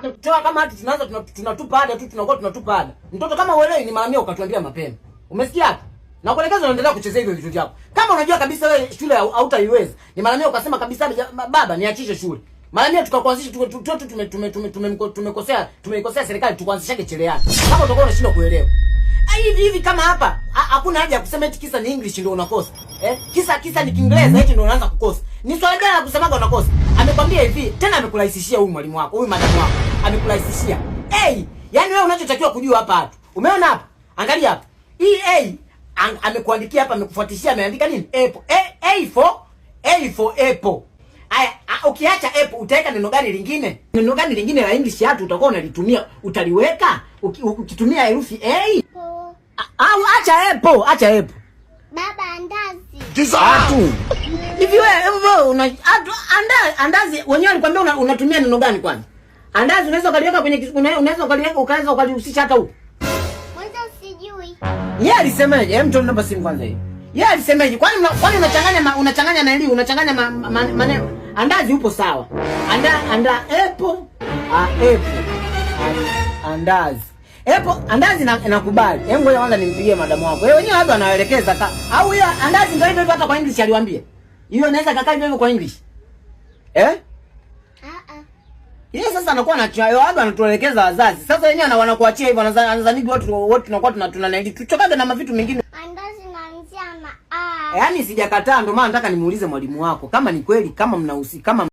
Tunatoa kama hata tunaanza tunatupa ada tu, tunakuwa tunatupa ada. Mtoto kama uelewi ni mara 100 ukatuambia mapema. Umesikia hapa? Na kuelekeza unaendelea kuchezea hivyo vitu vyako. Kama unajua kabisa wewe shule hautaiweza, ni mara 100 ukasema kabisa baba niachishe shule. Mara 100 tukakuanzisha tumeikosea serikali tukuanzishake cheleani. Kama utakuwa unashindwa kuelewa. Hivi kama hapa hakuna haja ya kusema eti kisa ni English ndio unakosa. Kisa ni Kiingereza eti ndio unaanza kukosa. Ni swali gani la kusemaga unakosa? Amekwambia hivi, tena amekurahisishia huyu mwalimu wako, huyu madamu wako. Amekurahisishia. Yaani wewe unachotakiwa kujua hapa tu. Umeona hapa? Angalia hapa. Amekuandikia hapa, amekufuatishia, ameandika nini? Apple. A for apple. Aya, ukiacha apple utaweka neno gani lingine? Neno gani lingine la English hatu utakuwa unalitumia, utaliweka ukitumia herufi A? Au acha apple. Baba andazi. Kisatu. Hivi wewe andazi wenyewe alikwambia unatumia neno gani kwanza? Andazi unaweza ukaliweka kwenye unaweza ukalihusisha hata huko. Mwanzo sijui. Yeye alisemaje? Hem, namba simu kwanza hiyo. Yeye alisemaje? Kwani unachanganya na ili unachanganya maneno. Andazi upo sawa. Apple. Andazi. Andazi nakubali. Hebu ngoja kwanza nimpigie madamu wako. Yeye wenyewe hapa anaelekeza au hiyo andazi ndio hivyo hata kwa English aliwaambia. Hiyo inaweza kakaa hivyo kwa English. Yeye sasa anakuwa labda anatuelekeza wazazi. Sasa wenyewe wanakuachia hivyo anazanigi watu tunakuwa tunanaili. Tuchokaga na mavitu mengine. Andazi naanzia na A. Yaani sijakataa, ndio maana nataka nimuulize mwalimu wako kama ni kweli, kama mnahusika, kama